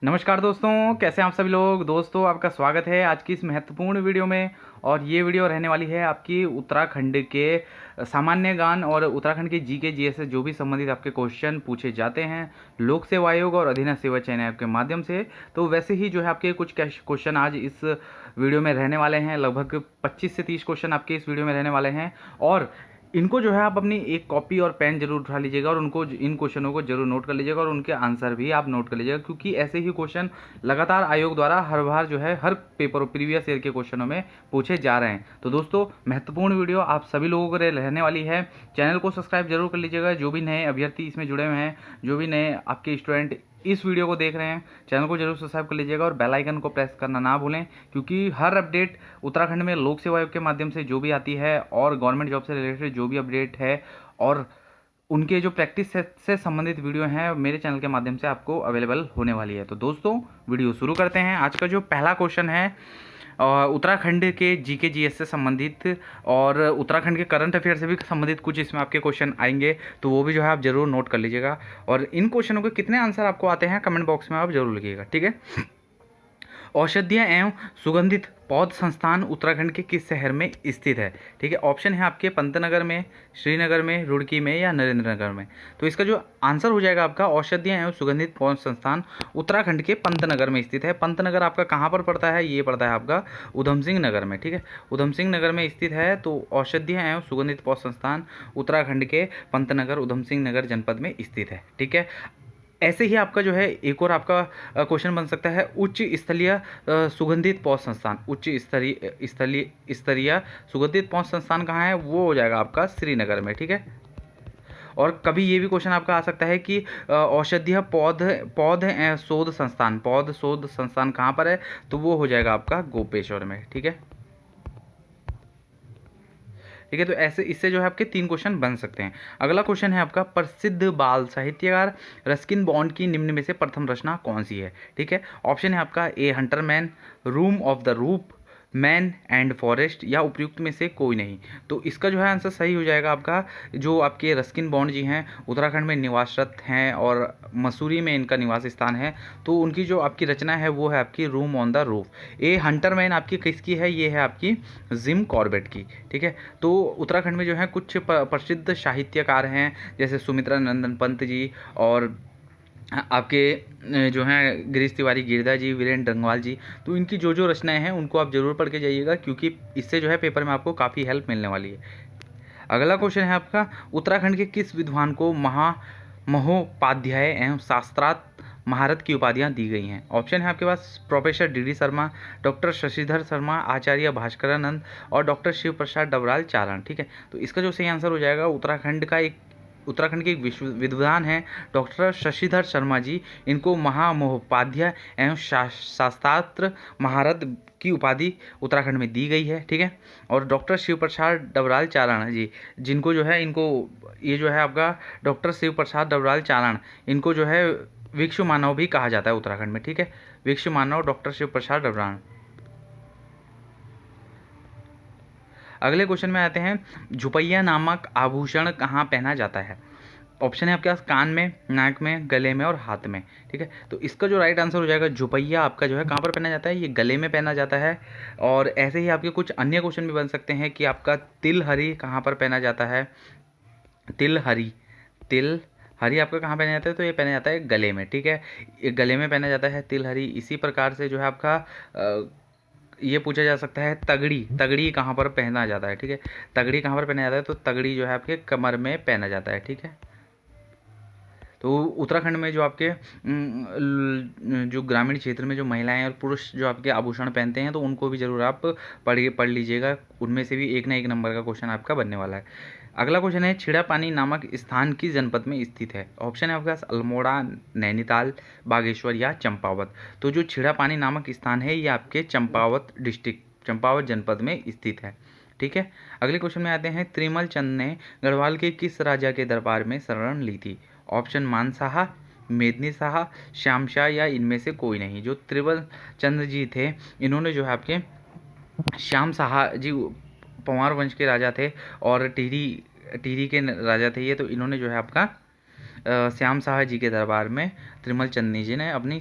नमस्कार दोस्तों, कैसे हैं आप सभी लोग। दोस्तों, आपका स्वागत है आज की इस महत्वपूर्ण वीडियो में। और ये वीडियो रहने वाली है आपकी उत्तराखंड के सामान्य ज्ञान और उत्तराखंड के जीके जीएस से जो भी संबंधित आपके क्वेश्चन पूछे जाते हैं लोक सेवा आयोग और अधीन सेवा चयन आयोग के माध्यम से। तो वैसे ही जो है आपके कुछ क्वेश्चन आज इस वीडियो में रहने वाले हैं। लगभग 25 से 30 क्वेश्चन आपके इस वीडियो में रहने वाले हैं। और इनको जो है आप अपनी एक कॉपी और पेन जरूर उठा लीजिएगा और उनको इन क्वेश्चनों को जरूर नोट कर लीजिएगा और उनके आंसर भी आप नोट कर लीजिएगा, क्योंकि ऐसे ही क्वेश्चन लगातार आयोग द्वारा हर बार जो है हर पेपर और प्रीवियस ईयर के क्वेश्चनों में पूछे जा रहे हैं। तो दोस्तों, महत्वपूर्ण वीडियो आप सभी लोगों को रहने वाली है। चैनल को सब्सक्राइब जरूर कर लीजिएगा। जो भी नए अभ्यर्थी इसमें जुड़े हुए हैं, जो भी नए आपके स्टूडेंट इस वीडियो को देख रहे हैं, चैनल को जरूर सब्सक्राइब कर लीजिएगा और बेल आइकन को प्रेस करना ना भूलें, क्योंकि हर अपडेट उत्तराखंड में लोक सेवा आयोग के माध्यम से जो भी आती है और गवर्नमेंट जॉब से रिलेटेड जो भी अपडेट है और उनके जो प्रैक्टिस से संबंधित वीडियो हैं मेरे चैनल के माध्यम से आपको अवेलेबल होने वाली है। तो दोस्तों, वीडियो शुरू करते हैं। आज का जो पहला क्वेश्चन है उत्तराखंड के जीके जीएस से संबंधित और उत्तराखंड के करंट अफेयर से भी संबंधित कुछ इसमें आपके क्वेश्चन आएंगे, तो वो भी जो है आप जरूर नोट कर लीजिएगा। और इन क्वेश्चनों के कितने आंसर आपको आते हैं कमेंट बॉक्स में आप जरूर लिखिएगा, ठीक है। औषधीय एवं सुगंधित पौध संस्थान उत्तराखंड के किस शहर में स्थित है? ठीक है, ऑप्शन है आपके पंतनगर में, श्रीनगर में, रुड़की में या नरेंद्रनगर में। तो इसका जो आंसर हो जाएगा आपका औषधीय एवं सुगंधित पौध संस्थान उत्तराखंड के पंतनगर में स्थित है। पंतनगर आपका कहाँ पर पड़ता है? ये पड़ता है आपका उधम सिंह नगर में, ठीक है। उधम सिंह नगर में स्थित है। तो औषधीय एवं सुगंधित पौध संस्थान उत्तराखंड के पंतनगर उधम सिंह नगर जनपद में स्थित है, ठीक है। ऐसे ही आपका जो है एक और आपका क्वेश्चन बन सकता है उच्च स्तरीय सुगंधित पौध संस्थान। उच्च स्तरीय सुगंधित पौध संस्थान कहाँ है? वो हो जाएगा आपका श्रीनगर में, ठीक है। और कभी ये भी क्वेश्चन आपका आ सकता है कि औषधीय पौध पौध पौध शोध संस्थान कहाँ पर है? तो वो हो जाएगा आपका गोपेश्वर में, ठीक है। ठीक है, तो ऐसे इससे जो है आपके 3 क्वेश्चन बन सकते हैं। अगला क्वेश्चन है आपका प्रसिद्ध बाल साहित्यकार रस्किन बॉन्ड की निम्न में से प्रथम रचना कौन सी है? ठीक है, ऑप्शन है आपका ए हंटरमैन, रूम ऑफ द रूप, मैन एंड फॉरेस्ट या उपयुक्त में से कोई नहीं। तो इसका जो है आंसर सही हो जाएगा आपका जो आपके रस्किन बॉन्ड जी हैं उत्तराखंड में निवासरत हैं और मसूरी में इनका निवास स्थान है। तो उनकी जो आपकी रचना है वो है आपकी रूम ऑन द रूफ। ए हंटरमैन आपकी किसकी है? ये है आपकी जिम कॉर्बेट की, ठीक है। तो उत्तराखंड में जो है कुछ प्रसिद्ध साहित्यकार हैं जैसे सुमित्रा नंदन पंत जी और आपके जो हैं गिरीश तिवारी गिरधा जी, वीरेंद्र डंगवाल जी। तो इनकी जो जो रचनाएं हैं उनको आप जरूर पढ़ के जाइएगा, क्योंकि इससे जो है पेपर में आपको काफ़ी हेल्प मिलने वाली है। अगला क्वेश्चन है आपका उत्तराखंड के किस विद्वान को महोपाध्याय एवं शास्त्रार्थ महारत की उपाधियां दी गई हैं? ऑप्शन है आपके पास professor D Sharma, doctor Shashidhar Sharma, Acharya Bhaskaranand और डॉक्टर शिव प्रसाद डबराल चारण, ठीक है। तो इसका जो सही आंसर हो जाएगा उत्तराखंड के एक विद्वान हैं डॉक्टर शशिधर शर्मा जी। इनको महामहोपाध्याय एवं शास्त्रार्थ महारत की उपाधि उत्तराखंड में दी गई है, ठीक है। और डॉक्टर शिव प्रसाद डबराल चारण जी, जिनको जो है इनको ये जो है आपका डॉक्टर शिव प्रसाद डबराल चारण, इनको जो है विश्व मानव भी कहा जाता है उत्तराखंड में, ठीक है। विश्व मानव डॉक्टर शिव प्रसाद डबराल। अगले क्वेश्चन में आते हैं झुपैया नामक आभूषण कहाँ पहना जाता है? ऑप्शन है आपके पास कान में, नाक में, गले में और हाथ में, ठीक है। तो इसका जो राइट आंसर हो जाएगा झुपैया आपका जो है कहाँ पर पहना जाता है? ये गले में पहना जाता है। और ऐसे ही आपके कुछ अन्य क्वेश्चन भी बन सकते हैं कि आपका तिलहरी कहाँ पर पहना जाता है? तिलहरी आपका कहाँ पहना जाता है? तो ये पहना जाता है गले में, ठीक है। ये गले में पहना जाता है तिलहरी। इसी प्रकार से जो है आपका ये पूछा जा सकता है तगड़ी कहाँ पर पहना जाता है? ठीक है, तगड़ी कहाँ पर पहना जाता है? तो तगड़ी जो है आपके कमर में पहना जाता है, ठीक है। तो उत्तराखंड में जो आपके जो ग्रामीण क्षेत्र में जो महिलाएं और पुरुष जो आपके आभूषण पहनते हैं तो उनको भी जरूर आप पढ़ लीजिएगा। उनमें से भी एक ना एक नंबर का क्वेश्चन आपका बनने वाला है। अगला क्वेश्चन है छिड़ा पानी नामक स्थान किस जनपद में स्थित है? ऑप्शन है आपके पास अल्मोड़ा, नैनीताल, बागेश्वर या चंपावत। तो जो छिड़ा पानी नामक स्थान है ये आपके चंपावत जनपद में स्थित है, ठीक है। अगले क्वेश्चन में आते हैं त्रिमल चंद ने गढ़वाल के किस राजा के दरबार में शरण ली थी? ऑप्शन मानसाहा, मेदनी शाह, श्याम शाह या इनमें से कोई नहीं। जो त्रिमल चंद जी थे इन्होंने जो है आपके श्याम शाह जी पंवार वंश के राजा थे और टिहरी के राजा थे ये। तो इन्होंने जो है आपका श्याम शाह जी के दरबार में त्रिमल चंदनी जी ने अपनी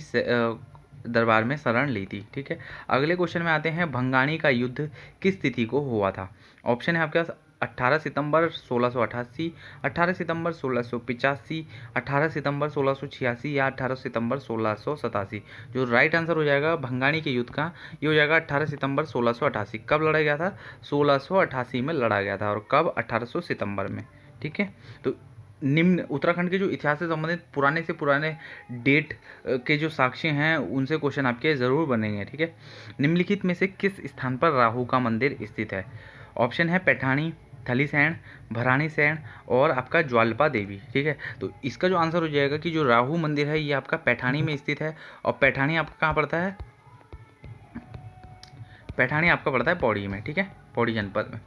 दरबार में शरण ली थी। ठीक है, अगले क्वेश्चन में आते हैं, भंगाणी का युद्ध किस तिथि को हुआ था? ऑप्शन है आपके पास 18 सितंबर 1688, 18 सितंबर 1685, 18 सितंबर 1686 या 18 सितंबर 1687। जो राइट आंसर हो जाएगा भंगाणी के युद्ध का, ये हो जाएगा 18 सितंबर 1688। कब लड़ा गया था? 1688 में लड़ा गया था। और कब? 1800 सितंबर में। ठीक है, तो निम्न उत्तराखंड के जो इतिहास से संबंधित पुराने से पुराने डेट के जो साक्ष्य हैं उनसे क्वेश्चन आपके ज़रूर बनेंगे। ठीक है, निम्नलिखित में से किस स्थान पर राहु का मंदिर स्थित है? ऑप्शन है पैठाणी, थलीसैंण, भरानी सैंण और आपका ज्वालपा देवी। ठीक है, तो इसका जो आंसर हो जाएगा कि जो राहु मंदिर है ये आपका पैठाणी में स्थित है। और पैठाणी आपका कहाँ पड़ता है? पैठाणी आपका पड़ता है पौड़ी में। ठीक है, पौड़ी जनपद में।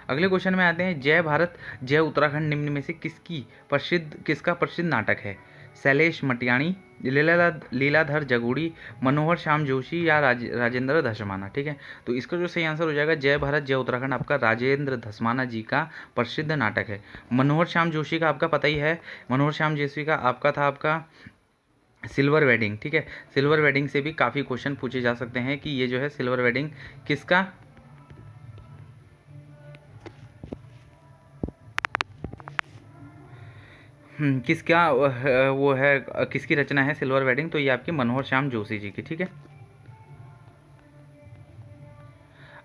अगले क्वेश्चन में आते हैं, जय भारत जय उत्तराखंड निम्न में से किसका प्रसिद्ध नाटक है? शैलेश मटियाणी, लीलाधर जगूड़ी, मनोहर श्याम जोशी या राजेंद्र धस्माना। ठीक है, तो इसका जो सही आंसर हो जाएगा जय भारत जय उत्तराखंड आपका राजेंद्र धस्माना जी का प्रसिद्ध नाटक है। मनोहर श्याम जोशी का आपका पता ही है, मनोहर श्याम जोशी का आपका था आपका सिल्वर वेडिंग। ठीक है, सिल्वर वेडिंग से भी काफ़ी क्वेश्चन पूछे जा सकते हैं कि ये जो है सिल्वर वेडिंग किसका किसका वो है, किसकी रचना है सिल्वर वेडिंग? तो ये आपकी मनोहर श्याम जोशी जी की। ठीक है,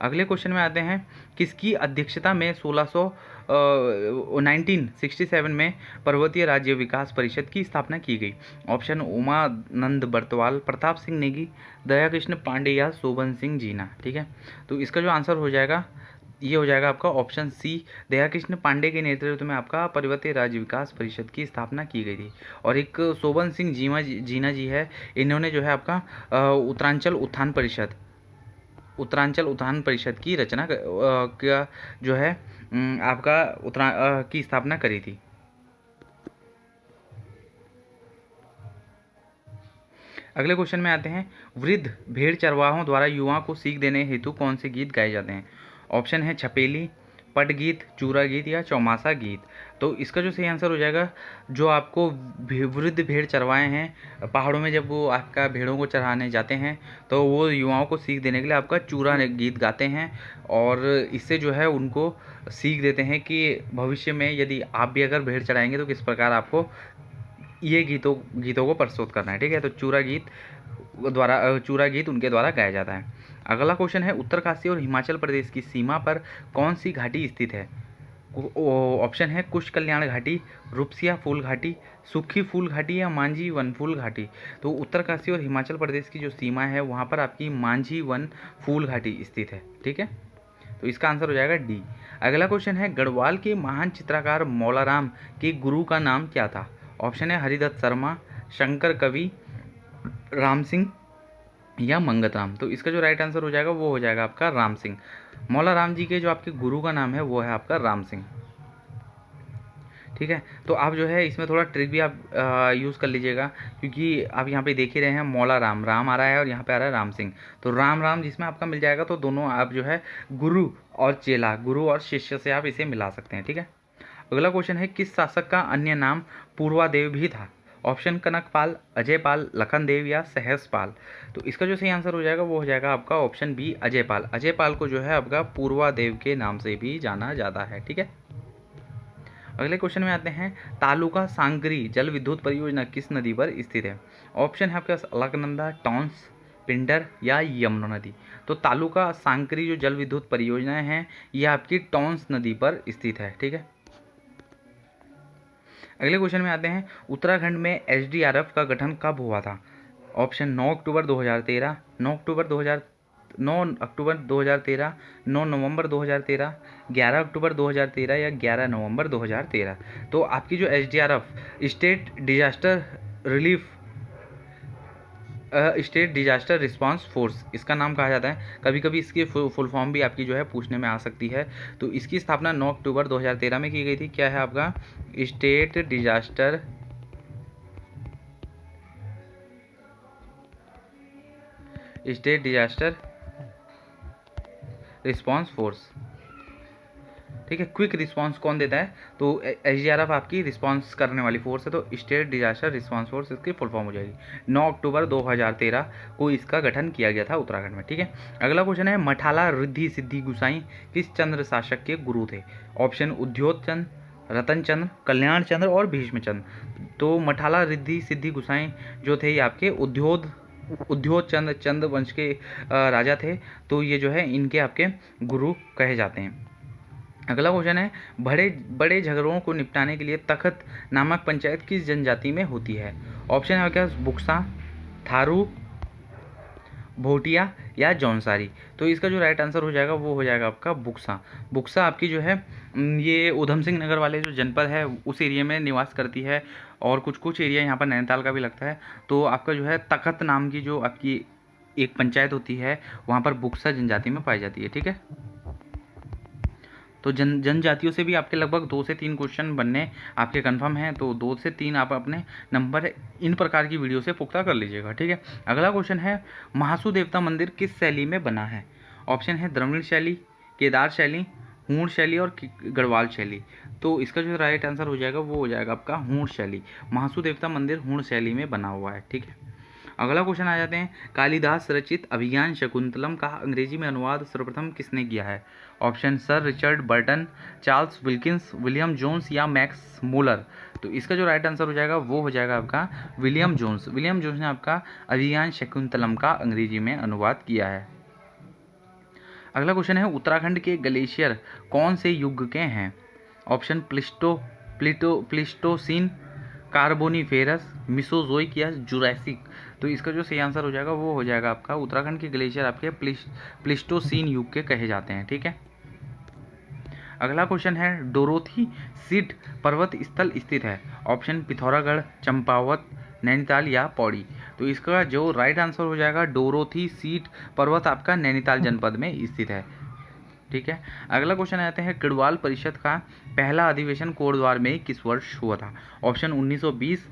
अगले क्वेश्चन में आते हैं, किसकी अध्यक्षता में 1967 में पर्वतीय राज्य विकास परिषद की स्थापना की गई? ऑप्शन उमानंद बर्तवाल, प्रताप सिंह नेगी, दया कृष्ण पांडे या शोभन सिंह जीना। ठीक है, तो इसका जो आंसर हो जाएगा ये हो जाएगा आपका ऑप्शन सी, दया कृष्ण पांडे के नेतृत्व में आपका पर्वतीय राज्य विकास परिषद की स्थापना की गई थी। और एक शोभन सिंह जीना जी है, इन्होंने जो है आपका उत्तरांचल उत्थान परिषद की रचना का जो है आपका की स्थापना करी थी। अगले क्वेश्चन में आते हैं, वृद्ध भेड़ चरवाहों द्वारा युवाओं को सीख देने हेतु कौन से गीत गाए जाते हैं? ऑप्शन है छपेली, पट गीत, चूरा गीत या चौमासा गीत। तो इसका जो सही आंसर हो जाएगा, जो आपको वृद्ध भेड़ चरवाए हैं पहाड़ों में, जब वो आपका भेड़ों को चराने जाते हैं तो वो युवाओं को सीख देने के लिए आपका चूरा गीत गाते हैं। और इससे जो है उनको सीख देते हैं कि भविष्य में यदि आप भी अगर भेड़ चराएंगे तो किस प्रकार आपको ये गीतों को प्रस्तुत करना है। ठीक है, तो चूरा गीत उनके द्वारा गाया जाता है। अगला क्वेश्चन है, उत्तरकाशी और हिमाचल प्रदेश की सीमा पर कौन सी घाटी स्थित है? ऑप्शन है कुश कल्याण घाटी, रुपसिया फूल घाटी, सुखी फूल घाटी या मांझी वन फूल घाटी। तो उत्तरकाशी और हिमाचल प्रदेश की जो सीमा है वहाँ पर आपकी मांझी वन फूल घाटी स्थित है। ठीक है, तो इसका आंसर हो जाएगा डी। अगला क्वेश्चन है, गढ़वाल के महान चित्रकार मौलाराम के गुरु का नाम क्या था? ऑप्शन है हरिदत्त शर्मा, शंकर कवि, राम सिंह या मंगत राम। तो इसका जो राइट आंसर हो जाएगा वो हो जाएगा आपका राम सिंह। मौला राम जी के जो आपके गुरु का नाम है वो है आपका राम सिंह। ठीक है, तो आप जो है इसमें थोड़ा ट्रिक भी आप यूज़ कर लीजिएगा, क्योंकि आप यहाँ पे देख ही रहे हैं मौला राम, राम आ रहा है और यहाँ पे आ रहा है राम सिंह। तो राम राम जिसमें आपका मिल जाएगा तो दोनों आप जो है गुरु और शिष्य से आप इसे मिला सकते हैं। ठीक है, अगला क्वेश्चन है, किस शासक का अन्य नाम पूर्वादेव भी था? ऑप्शन कनकपाल, अजयपाल, लखनदेव या सहसपाल। तो इसका जो सही आंसर हो जाएगा वो हो जाएगा आपका ऑप्शन बी, अजयपाल। अजयपाल को जो है आपका पूर्वादेव के नाम से भी जाना जाता है। ठीक है, अगले क्वेश्चन में आते हैं, तालुका सांगरी जल विद्युत परियोजना किस नदी पर स्थित है? ऑप्शन है आपके पास अलकनंदा, टॉन्स, पिंडर या यमुना नदी। तो तालुका सांकरी जो जल विद्युत परियोजनाएं हैं ये आपकी टॉन्स नदी पर स्थित है। ठीक है, अगले क्वेश्चन में आते हैं, उत्तराखंड में एसडीआरएफ का गठन कब हुआ था? ऑप्शन 9 अक्टूबर 2013, 9 अक्टूबर 2013, 9 नवंबर 2013, 11 अक्टूबर 2013 या 11 नवंबर 2013। तो आपकी जो SDRF state disaster response force इसका नाम कहा जाता है। कभी कभी इसकी फुल फॉर्म भी आपकी जो है पूछने में आ सकती है। तो इसकी स्थापना 9 अक्टूबर 2013 में की गई थी। क्या है आपका? State disaster response force. ठीक है। क्विक रिस्पांस कौन देता है, तो SDRF आपकी रिस्पांस करने वाली फोर्स है, तो स्टेट डिजास्टर रिस्पांस फोर्स इसकी फुल फॉर्म हो जाएगी। 9 अक्टूबर 2013 को इसका गठन किया गया था उत्तराखंड में, ठीक है। अगला क्वेश्चन है, मठाला रिद्धि सिद्धि गुसाई किस चंद्र शासक के गुरु थे? ऑप्शन उद्योत चंद, रतन चंद्र, कल्याण चंद्र और भीष्मचंद्र। तो मठाला रिद्धि सिद्धि गुसाई जो थे ये आपके उद्योत चंद वंश के राजा थे, तो ये जो है इनके आपके गुरु कहे जाते हैं। अगला क्वेश्चन है, बड़े बड़े झगड़ों को निपटाने के लिए तखत नामक पंचायत किस जनजाति में होती है? ऑप्शन है आपके पास बुक्सा, थारू, भोटिया या जौनसारी। तो इसका जो राइट आंसर हो जाएगा वो हो जाएगा आपका बुक्सा। बुक्सा आपकी जो है ये ऊधम सिंह नगर वाले जो जनपद है उस एरिया में निवास करती है, और कुछ कुछ एरिया यहाँ पर नैनीताल का भी लगता है। तो आपका जो है तखत नाम की जो आपकी एक पंचायत होती है वहाँ पर बुक्सा जनजाति में पाई जाती है, ठीक है। तो जनजातियों से भी आपके लगभग 2 से 3 क्वेश्चन बनने आपके कंफर्म हैं, तो 2 से 3 आप अपने नंबर इन प्रकार की वीडियो से पुख्ता कर लीजिएगा, ठीक है। अगला क्वेश्चन है, महासू देवता मंदिर किस शैली में बना है? ऑप्शन है द्रविड़ शैली, केदार शैली, हूण शैली और गढ़वाल शैली। तो इसका जो राइट आंसर हो जाएगा वो हो जाएगा आपका हूण शैली। महासू देवता मंदिर हूण शैली में बना हुआ है, ठीक है। अगला क्वेश्चन आ जाते हैं, कालिदास रचित अभिज्ञान शकुंतलम का अंग्रेजी में अनुवाद सर्वप्रथम किसने किया है? Option sir Richard Burton, Charles Wilkins, William Jones या मैक्स मूलर। तो इसका जो राइट आंसर हो जाएगा वो हो जाएगा आपका विलियम जोन्स। विलियम जोन्स ने आपका अभिज्ञान शकुंतलम का अंग्रेजी में अनुवाद किया है। अगला क्वेश्चन है, उत्तराखंड के ग्लेशियर कौन से युग के हैं? ऑप्शन प्लिस्टोसीन, कार्बोनिफेरस, मिसोजोइक या जुरैसिक। तो इसका जो सही आंसर हो जाएगा वो हो जाएगा आपका उत्तराखंड के ग्लेशियर आपके प्लिस्टोसीन युग के कहे जाते हैं, ठीक है। अगला क्वेश्चन है, डोरोथी सीट पर्वत स्थल स्थित है? ऑप्शन पिथौरागढ़, चंपावत, नैनीताल या पौड़ी। तो इसका जो राइट आंसर हो जाएगा डोरोथी सीट पर्वत आपका नैनीताल जनपद में स्थित है, ठीक है। अगला क्वेश्चन आते हैं, गढ़वाल परिषद का पहला अधिवेशन कोटद्वार में किस वर्ष हुआ था? ऑप्शन 1920,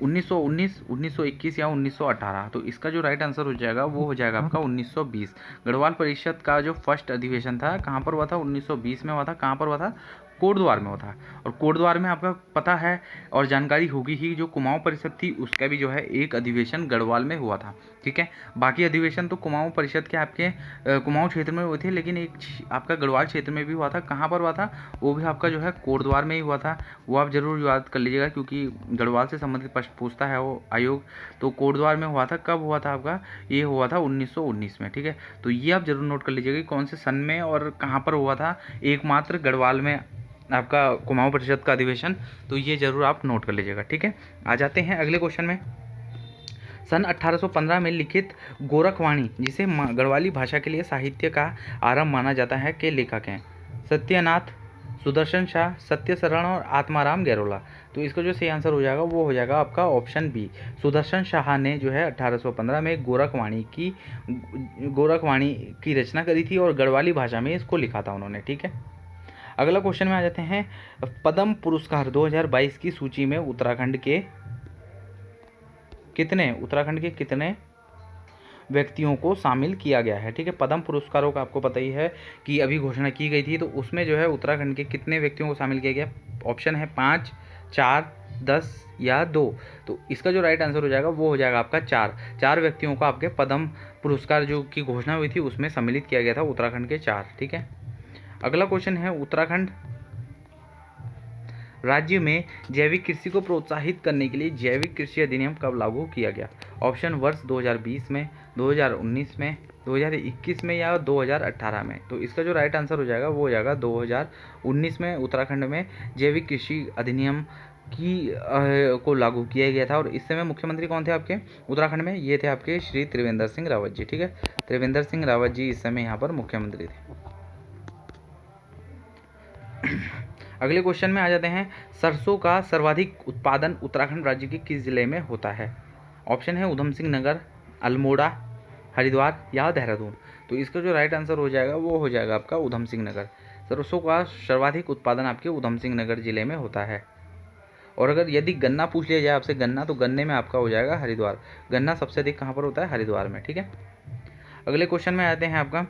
1919, 1921 या 1918। तो इसका जो राइट आंसर हो जाएगा वो हो जाएगा आपका 1920। गढ़वाल परिषद का जो फर्स्ट अधिवेशन था कहाँ पर हुआ था? 1920 में हुआ था। कहाँ पर हुआ था? कोटद्वार में हुआ था। और कोटद्वार में आपका पता है और जानकारी होगी ही, जो कुमाऊं परिषद थी उसका भी जो है एक अधिवेशन गढ़वाल में हुआ था, ठीक है। बाकी अधिवेशन तो कुमाऊं परिषद के आपके कुमाऊं क्षेत्र में हुए थे, लेकिन एक आपका गढ़वाल क्षेत्र में भी हुआ था। कहाँ पर हुआ था? वो भी आपका जो है कोटद्वार में ही हुआ था। वो आप जरूर याद कर लीजिएगा, क्योंकि गढ़वाल से संबंधित प्रश्न पूछता है वो आयोग। तो कोटद्वार में हुआ था। कब हुआ था आपका? ये हुआ था 1919 में, ठीक है। तो ये आप जरूर नोट कर लीजिएगा कि कौन से सन में और कहाँ पर हुआ था एकमात्र गढ़वाल में आपका कुमाऊं परिषद का अधिवेशन। तो ये जरूर आप नोट कर लीजिएगा, ठीक है। आ जाते हैं अगले क्वेश्चन में। सन 1815 में लिखित गोरखवाणी, जिसे गढ़वाली भाषा के लिए साहित्य का आरंभ माना जाता है, के लेखक हैं? सत्यनाथ, सुदर्शन शाह, सत्य शरण और आत्माराम गैरोला। तो इसका जो सही आंसर हो जाएगा वो हो जाएगा आपका ऑप्शन बी। सुदर्शन शाह ने जो है 1815 में गोरखवाणी की रचना करी थी और गढ़वाली भाषा में इसको लिखा था उन्होंने, ठीक है। अगला क्वेश्चन में आ जाते हैं, पद्म पुरस्कार 2022 की सूची में उत्तराखंड के कितने व्यक्तियों को शामिल किया गया है? ठीक है। पद्म पुरस्कारों का आपको पता ही है कि अभी घोषणा की गई थी, तो उसमें जो है उत्तराखंड के कितने व्यक्तियों को शामिल किया गया? ऑप्शन है 5, 4, 10 या 2। तो इसका जो राइट आंसर हो जाएगा वो हो जाएगा आपका 4 व्यक्तियों को आपके पद्म पुरस्कार जो की घोषणा हुई थी उसमें सम्मिलित किया गया था, उत्तराखंड के 4, ठीक है। अगला क्वेश्चन है, उत्तराखंड राज्य में जैविक कृषि को प्रोत्साहित करने के लिए जैविक कृषि अधिनियम कब लागू किया गया? ऑप्शन वर्ष 2020 में, 2019 में, 2021 में या 2018 में। तो इसका जो राइट आंसर हो जाएगा वो हो जाएगा 2019 में उत्तराखंड में जैविक कृषि अधिनियम को लागू किया गया था। और इस समय मुख्यमंत्री कौन थे आपके उत्तराखंड में? ये थे आपके श्री त्रिवेंद्र सिंह रावत जी, ठीक है। त्रिवेंद्र सिंह रावत जी इस समय यहाँ पर मुख्यमंत्री थे। अगले क्वेश्चन में आ जाते हैं, सरसों का सर्वाधिक उत्पादन उत्तराखंड राज्य के किस जिले में होता है? ऑप्शन है ऊधम सिंह नगर, अल्मोड़ा, हरिद्वार या देहरादून। तो इसका जो राइट आंसर हो जाएगा वो हो जाएगा आपका ऊधम सिंह नगर। सरसों का सर्वाधिक उत्पादन आपके ऊधम सिंह नगर जिले में होता है। और अगर यदि गन्ना पूछ लिया जाए आपसे गन्ना, तो गन्ने में आपका हो जाएगा हरिद्वार। गन्ना सबसे अधिक कहाँ पर होता है? हरिद्वार में, ठीक है। अगले क्वेश्चन में आते हैं आपका,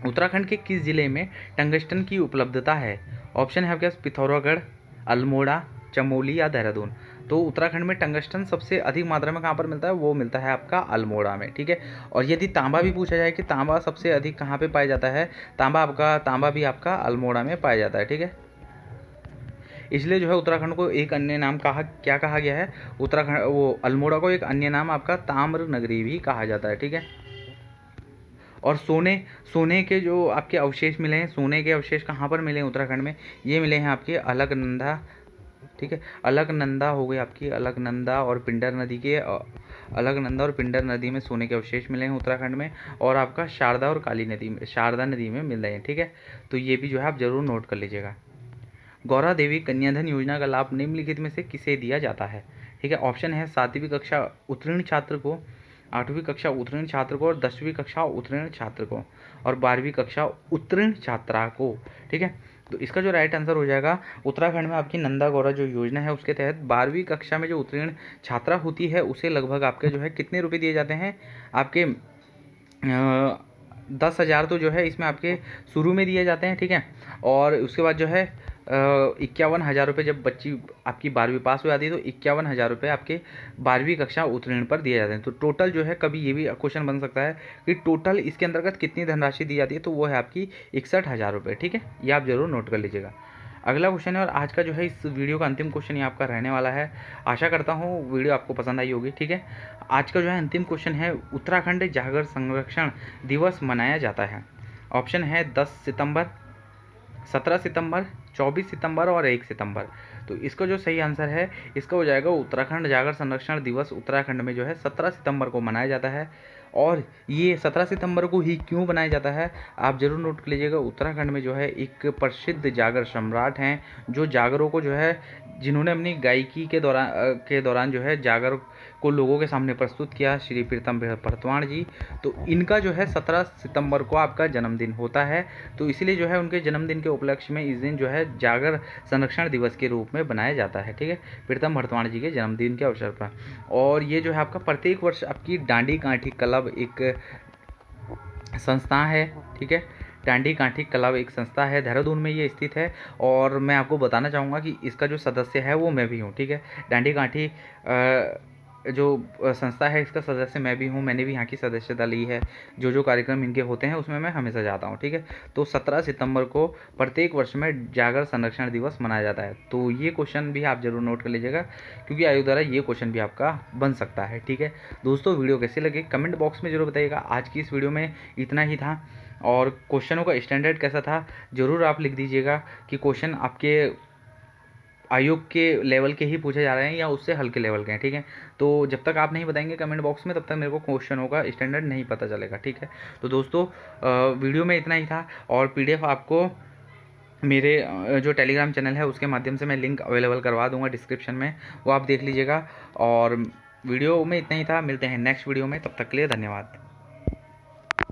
उत्तराखंड के किस जिले में टंगस्टन की उपलब्धता है? ऑप्शन है आपके पास पिथौरागढ़, अल्मोड़ा, चमोली या देहरादून। तो उत्तराखंड में टंगस्टन सबसे अधिक मात्रा में कहाँ पर मिलता है? वो मिलता है आपका अल्मोड़ा में, ठीक है। और यदि तांबा भी पूछा जाए कि तांबा सबसे अधिक कहाँ पे पाया जाता है, तांबा भी आपका अल्मोड़ा में पाया जाता है, ठीक है। इसलिए जो है उत्तराखंड को एक अन्य नाम क्या कहा गया है? उत्तराखंड वो अल्मोड़ा को एक अन्य नाम आपका ताम्र नगरी भी कहा जाता है, ठीक है। और सोने के जो आपके अवशेष मिले हैं, सोने के अवशेष कहाँ पर मिले हैं उत्तराखंड में? ये मिले हैं आपके अलकनंदा, ठीक है। अलकनंदा हो गई आपकी, अलकनंदा और पिंडर नदी के अलकनंदा और पिंडर नदी में सोने के अवशेष मिले हैं उत्तराखंड में। और आपका शारदा और शारदा नदी में मिल रहे हैं, ठीक है। तो ये भी जो है आप जरूर नोट कर लीजिएगा। गौरा देवी कन्याधन योजना का लाभ निम्नलिखित में से किसे दिया जाता है? ठीक है। ऑप्शन है 7वीं कक्षा उत्तीर्ण छात्र को, 8वीं कक्षा उत्तीर्ण छात्र को, और 10वीं कक्षा उत्तीर्ण छात्र को, और 12वीं कक्षा उत्तीर्ण छात्रा को, ठीक है। तो इसका जो राइट आंसर हो जाएगा, उत्तराखंड में आपकी नंदा गौरा जो योजना है उसके तहत 12वीं कक्षा में जो उत्तीर्ण छात्रा होती है उसे लगभग आपके जो है कितने रुपए दिए जाते हैं? आपके 10,000 तो जो है इसमें आपके शुरू में दिए जाते हैं, ठीक है। और उसके बाद जो है 51,000 रुपये जब बच्ची आपकी 12वीं पास हो जाती है तो 51,000 रुपये आपके 12वीं कक्षा उत्तीर्ण पर दिए जाते हैं। तो टोटल जो है कभी ये भी क्वेश्चन बन सकता है कि टोटल इसके अंतर्गत कितनी धनराशि दी जाती है, तो वो है आपकी 61,000 रुपये, ठीक है। ये आप जरूर नोट कर लीजिएगा। अगला क्वेश्चन है, और आज का जो है इस वीडियो का अंतिम क्वेश्चन ये आपका रहने वाला है। आशा करता हूँ वीडियो आपको पसंद आई होगी, ठीक है। आज का जो है अंतिम क्वेश्चन है, उत्तराखंड जागर संरक्षण दिवस मनाया जाता है। ऑप्शन है 10 सितंबर, 17 सितंबर, 24 सितंबर और 1 सितंबर। तो इसका जो सही आंसर है इसका हो जाएगा उत्तराखंड जागर संरक्षण दिवस उत्तराखंड में जो है 17 सितंबर को मनाया जाता है। और ये 17 सितंबर को ही क्यों बनाया जाता है आप जरूर नोट कर लीजिएगा। उत्तराखंड में जो है एक प्रसिद्ध जागर सम्राट हैं जो जागरों को जो है, जिन्होंने अपनी गायकी के दौरान जो है जागर को लोगों के सामने प्रस्तुत किया, श्री प्रीतम भरतवाण जी। तो इनका जो है 17 सितंबर को आपका जन्मदिन होता है। तो इसीलिए जो है उनके जन्मदिन के उपलक्ष्य में इस दिन जो है जागर संरक्षण दिवस के रूप में बनाया जाता है, ठीक है, प्रीतम भरतवाण जी के जन्मदिन के अवसर पर। और ये जो है आपका प्रत्येक वर्ष आपकी डांडी कांठी क्लब एक संस्था है, ठीक है। डांडी कांठी क्लब एक संस्था है, देहरादून में ये स्थित है। और मैं आपको बताना चाहूँगा कि इसका जो सदस्य है वो मैं भी हूँ, ठीक है। डांडी कांठी जो संस्था है इसका सदस्य मैं भी हूँ, मैंने भी यहाँ की सदस्यता ली है। जो कार्यक्रम इनके होते हैं उसमें मैं हमेशा जाता हूँ, ठीक है। तो 17 सितंबर को प्रत्येक वर्ष में जागर संरक्षण दिवस मनाया जाता है। तो ये क्वेश्चन भी आप जरूर नोट कर लीजिएगा क्योंकि आयोग द्वारा ये क्वेश्चन भी आपका बन सकता है, ठीक है। दोस्तों वीडियो कैसे लगे कमेंट बॉक्स में जरूर बताइएगा। आज की इस वीडियो में इतना ही था। और क्वेश्चनों का स्टैंडर्ड कैसा था जरूर आप लिख दीजिएगा कि क्वेश्चन आपके आयोग के लेवल के ही पूछे जा रहे हैं या उससे हल्के लेवल के हैं, ठीक है। तो जब तक आप नहीं बताएंगे कमेंट बॉक्स में तब तक मेरे को क्वेश्चनों का स्टैंडर्ड नहीं पता चलेगा, ठीक है। तो दोस्तों वीडियो में इतना ही था। और PDF आपको मेरे जो टेलीग्राम चैनल है उसके माध्यम से मैं लिंक अवेलेबल करवा दूंगा डिस्क्रिप्शन में, वो आप देख लीजिएगा। और वीडियो में इतना ही था, मिलते हैं नेक्स्ट वीडियो में, तब तक के लिए धन्यवाद।